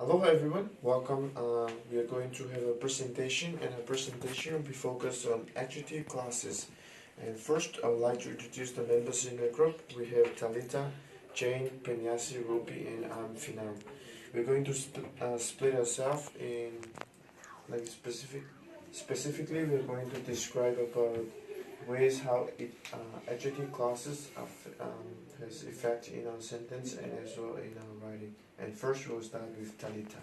Hello everyone, welcome. We are going to have a presentation, and a presentation will be focused on adjective classes. And first, I would like to introduce the members in the group. We have Talita, Jane, Penyasi, Ruby, and I'm Final. We're going to split ourselves in specifically. We're going to describe about ways how adjective classes has effect in our sentence and as well in our writing. And first we'll start with Talita.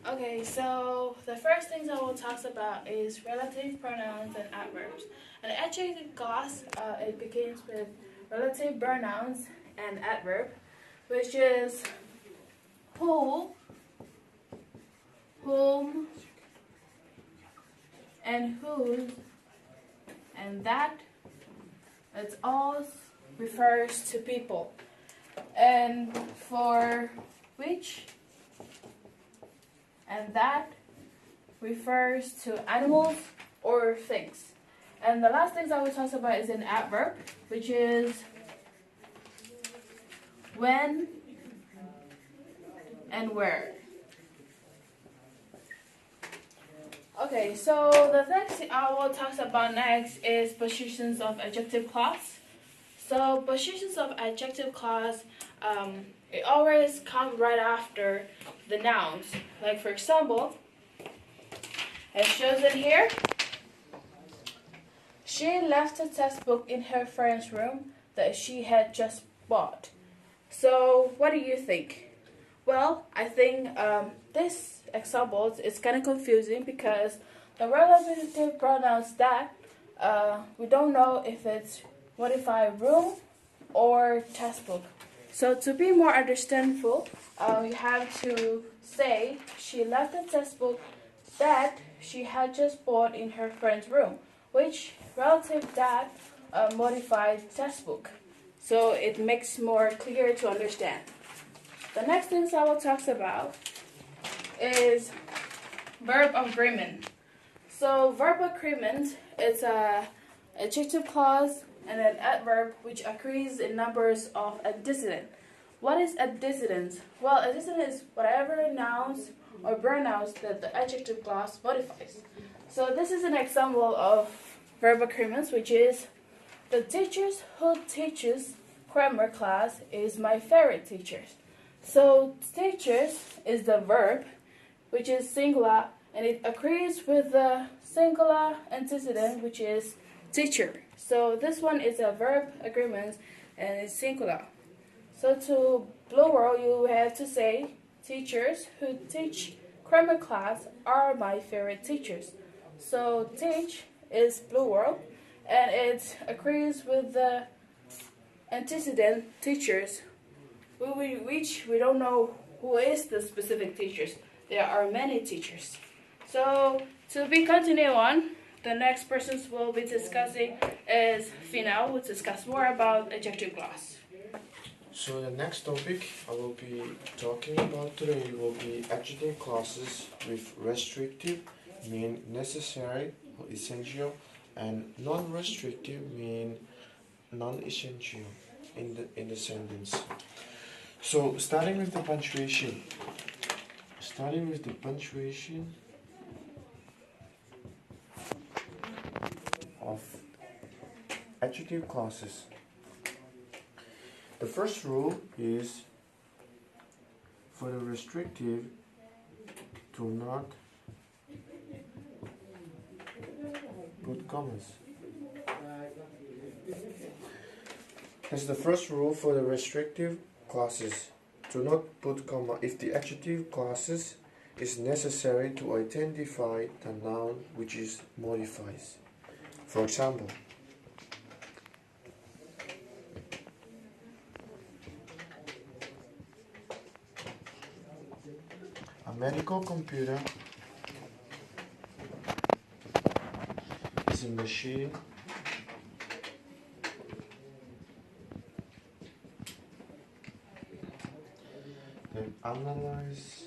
Okay, so the first things I will talk about is relative pronouns and adverbs. An adjective clause, it begins with relative pronouns and adverb, which is who, whom, and whose, and that. It all refers to people. And for which and that refers to animals or things. And the last things I will talk about is an adverb, which is when and where. Okay, so the next I will talk about next is positions of adjective clause. So positions of adjective clause, it always comes right after the nouns. Like for example, it shows it here. She left a textbook in her friend's room that she had just bought. So what do you think? Well, I think this example is kind of confusing because the relative pronouns that we don't know if it's modified room or textbook. So to be more understandable, we have to say she left the textbook that she had just bought in her friend's room, which relative that modified textbook. So it makes more clear to understand. The next things I will talk about is verb agreement. So verb agreement is a adjective clause and an adverb which occurs in numbers of antecedent. What is antecedent? Well, antecedent is whatever nouns or pronouns that the adjective clause modifies. So this is an example of verb agreements, which is the teachers who teaches grammar class is my favorite teacher. So teachers is the verb, which is singular, and it agrees with the singular antecedent, which is teacher. So this one is a verb agreement and it's singular. So to plural, you have to say teachers who teach grammar class are my favorite teachers. So teach is plural and it agrees with the antecedent teachers, which we don't know who is the specific teachers. There are many teachers. So to be continued on, the next persons we'll be discussing is Final, who will discuss more about adjective clause. So the next topic I will be talking about today will be adjective clauses with restrictive mean necessary or essential, and non-restrictive mean non-essential in the sentence. So starting with the punctuation. Of adjective clauses. The first rule is for the restrictive, do not put commas. That's the first rule for the restrictive clauses. Do not put comma if the adjective clauses is necessary to identify the noun which is modifies. For example, a medical computer is a machine that analyzes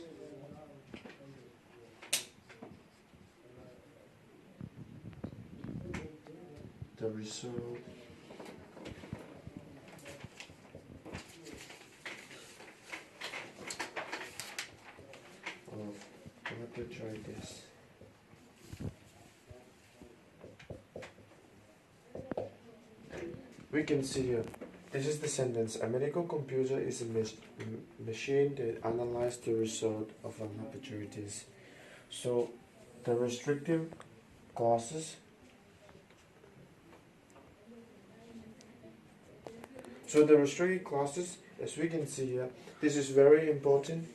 the result Let's try this. We can see here, this is the sentence. A medical computer is a machine that analyzes the result of a laboratory test. So the restrictive clauses. So the restrictive clauses, as we can see here, this is very important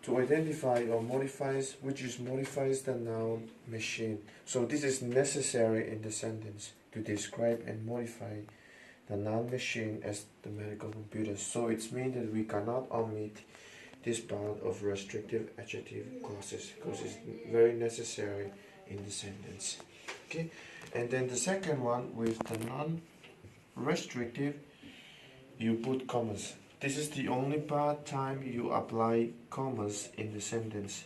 to identify or modifies, modifies the noun machine. So this is necessary in the sentence to describe and modify the noun machine as the medical computer. So it means that we cannot omit this part of restrictive adjective clauses because it's very necessary in the sentence. Okay, and then the second one with the non-restrictive, you put commas. This is the only time you apply commas in the sentence.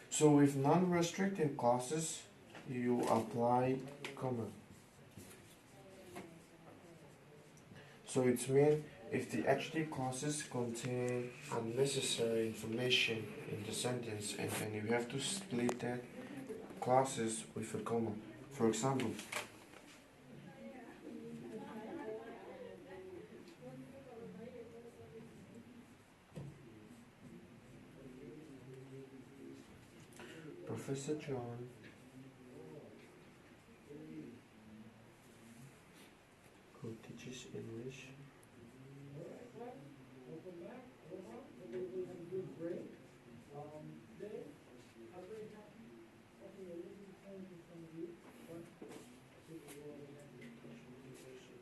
So with non-restrictive clauses, you apply comma. So it means if the adjective clauses contain unnecessary information in the sentence, and then you have to split that clauses with a comma. For example, Professor John who teaches English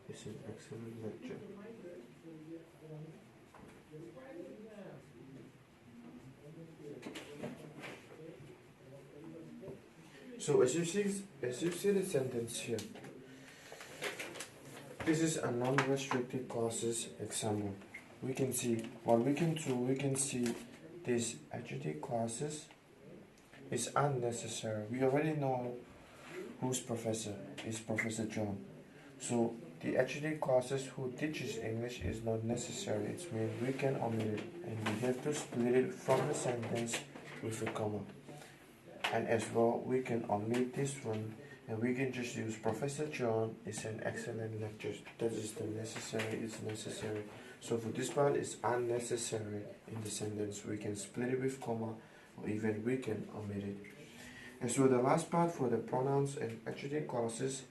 is an excellent lecture. So as you see the sentence here, this is a non-restricted clauses example. We can see what we can do. We can see this adjective clauses is unnecessary. We already know who's professor is Professor John. So the adjective clauses who teaches English is not necessary. It means we can omit it, and we have to split it from the sentence with a comma. And as well, we can omit this one, and we can just use Professor John is an excellent lecture. That is the necessary. It's necessary. So for this part, it's unnecessary in the sentence. We can split it with comma, or even we can omit it. And so the last part for the pronouns and adjective clauses,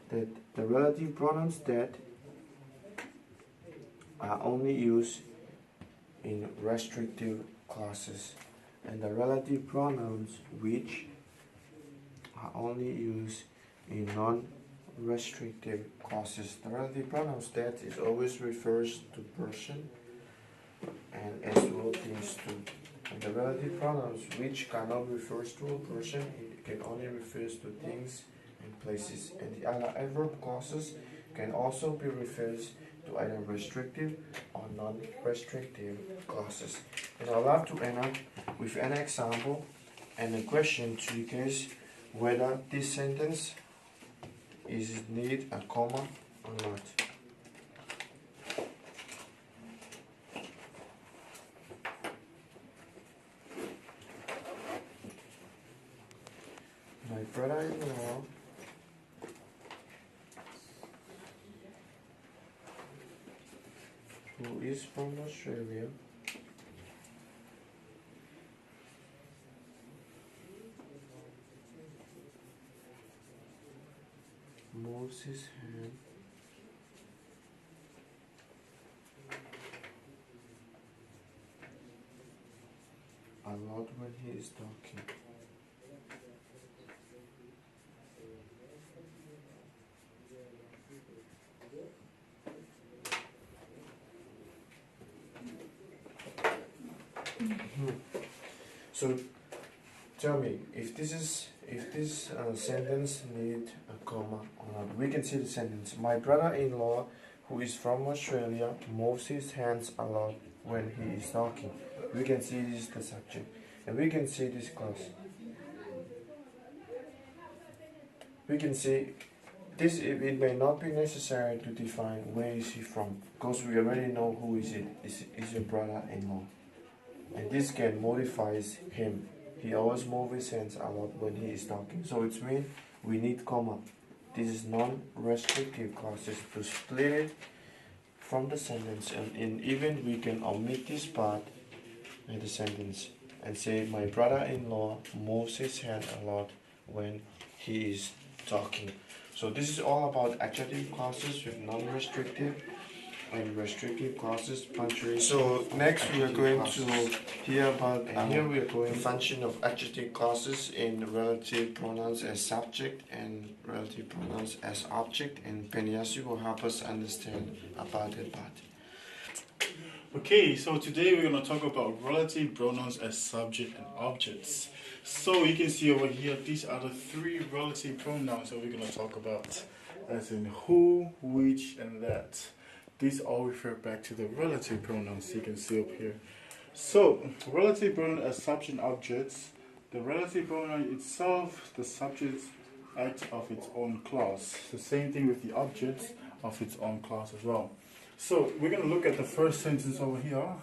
that the relative pronouns that are only used in restrictive clauses, and the relative pronouns which are only used in non-restrictive clauses. The relative pronouns that is always refers to person and as well things too. And the relative pronouns which cannot refers to a person, it can only refers to things and places. And the other adverb clauses can also be refers to either restrictive or non-restrictive clauses. And I'd love to end up with an example and a question to you guys whether this sentence is need a comma or not. My brother-in-law who is from Australia moves his hand a lot when he is talking. So tell me if this sentence need a comma or not. We can see the sentence. My brother-in-law, who is from Australia, moves his hands a lot when he is talking. We can see this is the subject, and we can see this clause. We can see this. It may not be necessary to define where is he from, because we already know who is it. Is your brother-in-law. And and this can modifies him. He always moves his hands a lot when he is talking. So it means we need comma. This is non-restrictive clauses to split it from the sentence, and even we can omit this part in the sentence and say my brother-in-law moves his hand a lot when he is talking. So this is all about adjective clauses with non-restrictive and restrictive clauses, punctuation. So next we are going to hear about here we are going the function of adjective clauses in relative pronouns as subject and relative pronouns as object, and Penyasu will help us understand about that part. Okay, so today we're going to talk about relative pronouns as subject and objects. So you can see over here, these are the three relative pronouns that we're going to talk about, as in who, which, and that. These all refer back to the relative pronouns you can see up here. So, relative pronoun as subject and objects. The relative pronoun itself, the subject acts of its own clause. The same thing with the objects of its own clause as well. So, we're going to look at the first sentence over here.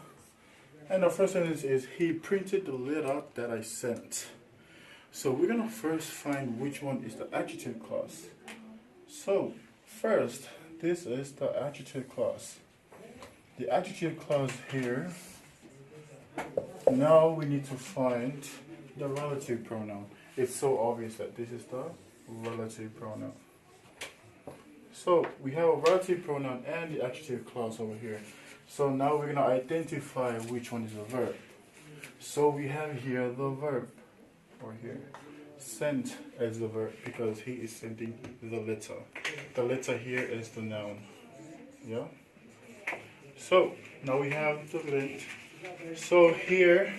And the first sentence is, he printed the letter that I sent. So, we're going to first find which one is the adjective clause. So, first, this is the adjective clause. The adjective clause here, now we need to find the relative pronoun. It's so obvious that this is the relative pronoun. So we have a relative pronoun and the adjective clause over here. So now we're going to identify which one is the verb. So we have here the verb, or here. Sent as the verb because he is sending the letter. The letter here is the noun. Yeah? So now we have the lint. So here,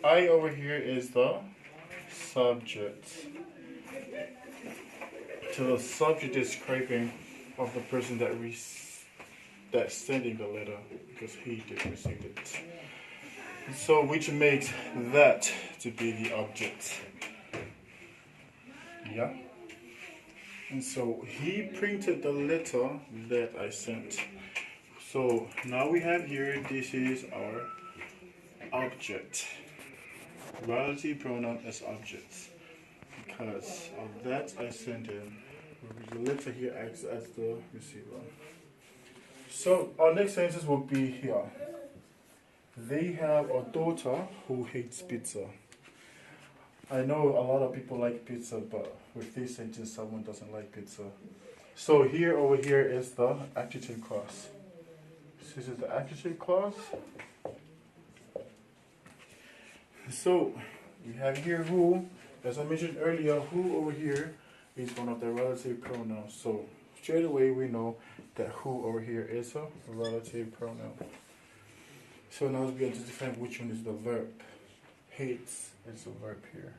I over here is the subject. So the subject describing of the person that's sending the letter because he did receive it. So which makes that to be the object. Yeah, and so he printed the letter that I sent. So now we have here, this is our object. Relative pronoun as objects. Because of that I sent him. The letter here acts as the receiver. So our next sentence will be here. They have a daughter who hates pizza. I know a lot of people like pizza, but with this sentence, someone doesn't like pizza. So here, over here is the adjective clause. This is the adjective clause. So we have here who, as I mentioned earlier, who over here is one of the relative pronouns. So straight away we know that who over here is a relative pronoun. So now we have to define which one is the verb. Hates is a verb here.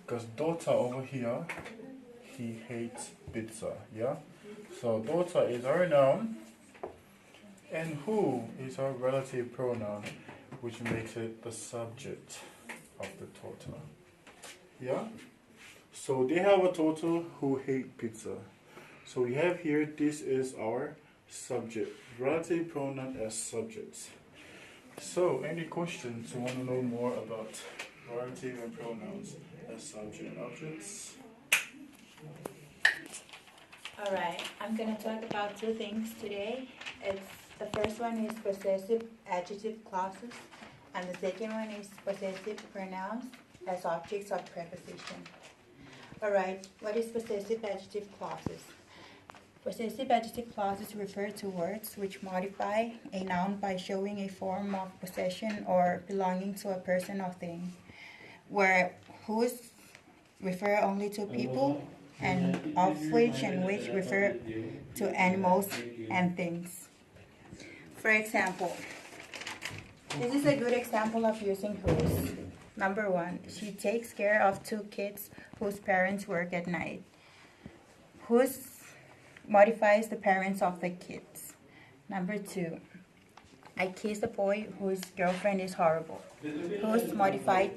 Because daughter over here, he hates pizza, yeah? So daughter is our noun, and who is our relative pronoun, which makes it the subject of the daughter, yeah? So they have a daughter who hates pizza. So we have here, this is our subject, relative pronoun as subjects. So, any questions you want to know more about relative and pronouns as subject and objects? Alright, I'm going to talk about two things today. The first one is possessive adjective clauses, and the second one is possessive pronouns as objects of preposition. Alright, what is possessive adjective clauses? Possessive adjective clauses refer to words which modify a noun by showing a form of possession or belonging to a person or thing, where whose refer only to people, and of which and which refer to animals and things. For example, this is a good example of using whose. Number one, she takes care of two kids whose parents work at night. Whose modifies the parents of the kids. Number two, I kiss a boy whose girlfriend is horrible. Whose modified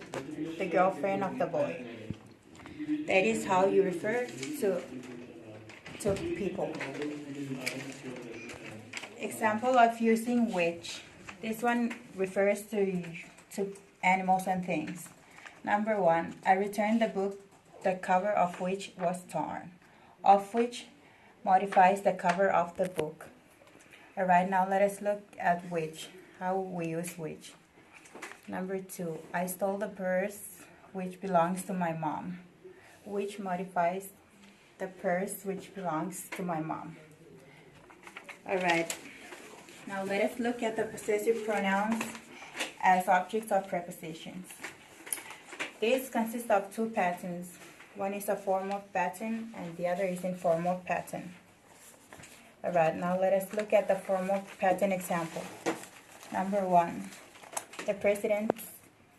the girlfriend of the boy. That is how you refer to people. Example of using which. This one refers to animals and things. Number 1, I returned the book, the cover of which was torn. Of which modifies the cover of the book. Alright, now let us look at which, how we use which. Number 2, I stole the purse which belongs to my mom. Which modifies the purse which belongs to my mom. Alright, now let us look at the possessive pronouns as objects of prepositions. This consists of two patterns. One is a formal pattern and the other is informal pattern. Alright, now let us look at the formal pattern example. Number 1, the president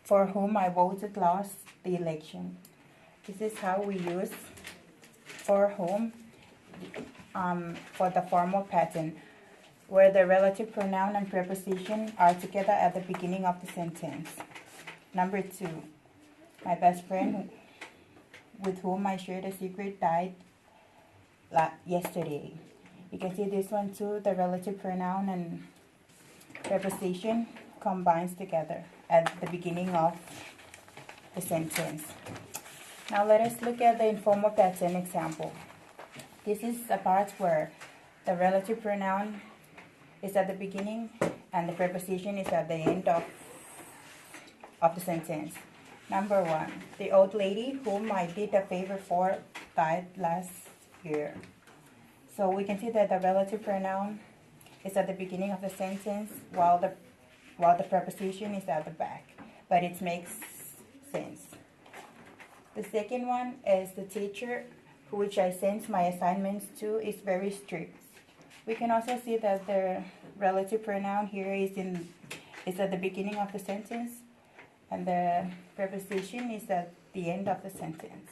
for whom I voted lost the election. This is how we use for whom for the formal pattern, where the relative pronoun and preposition are together at the beginning of the sentence. Number 2, my best friend with whom I shared a secret died yesterday. You can see this one too, the relative pronoun and preposition combines together at the beginning of the sentence. Now let us look at the informal pattern example. This is a part where the relative pronoun is at the beginning and the preposition is at the end of the sentence. Number 1, the old lady whom I did a favor for died last year. So we can see that the relative pronoun is at the beginning of the sentence while the preposition is at the back, but it makes sense. The second one is the teacher which I sent my assignments to is very strict. We can also see that the relative pronoun here is at the beginning of the sentence and the preposition is at the end of the sentence.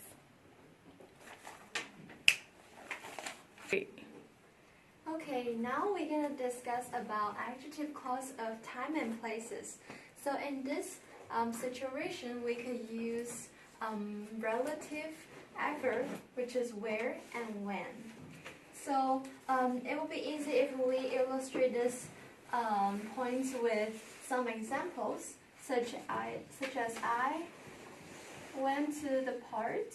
Okay, now we're going to discuss about adjective clause of time and places. So in this situation, we could use relative adverb, which is where and when. So it will be easy if we illustrate this points with some examples, such as I went to the park.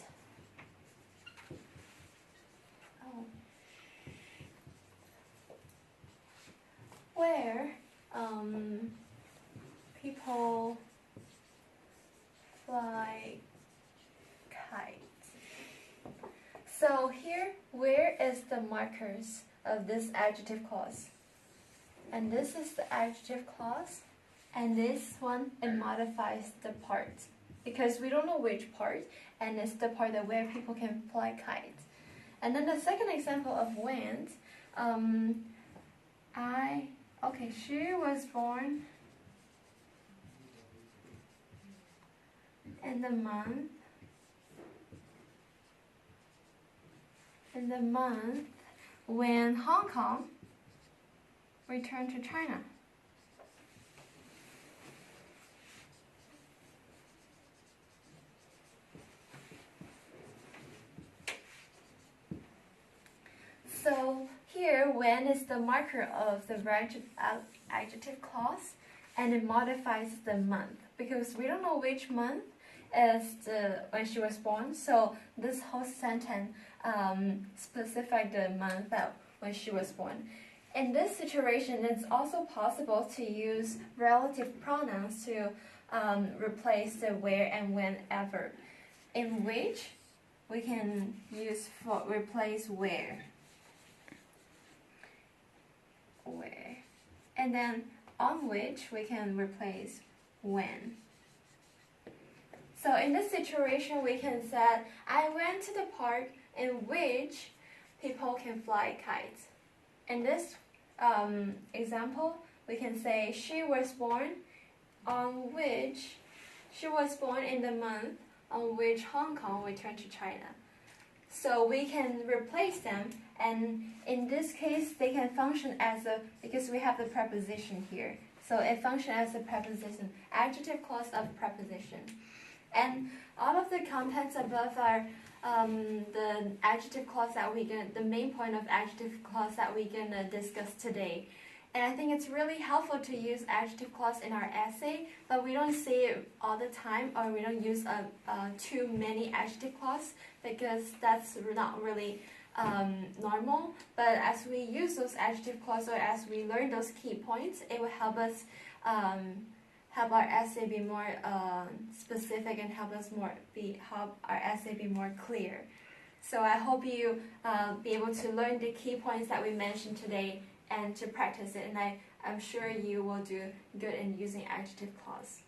Where people fly kites. So here, where is the markers of this adjective clause? And this is the adjective clause, and this one, it modifies the part because we don't know which part, and it's the part that where people can fly kites. And then the second example of when, she was born in the month when Hong Kong returned to China. So here, when is the marker of the adjective clause, and it modifies the month because we don't know which month is when she was born. So this whole sentence specifies the month that when she was born. In this situation, it's also possible to use relative pronouns to replace the where and when adverb, in which we can use for replace where, and then on which we can replace when. So in this situation, we can say, I went to the park in which people can fly kites. In this example, we can say she was born in the month on which Hong Kong returned to China. So we can replace them, and in this case, they can function as because we have the preposition here. So it functions as a preposition, adjective clause of preposition. And all of the contents above are the adjective clause that the main point of adjective clause that we're gonna discuss today. And I think it's really helpful to use adjective clause in our essay, but we don't say it all the time, or we don't use too many adjective clause because that's not really normal. But as we use those adjective clause, or as we learn those key points, it will help us help our essay be more specific and help our essay be more clear. So I hope you be able to learn the key points that we mentioned today and to practice it, and I'm sure you will do good in using adjective clause.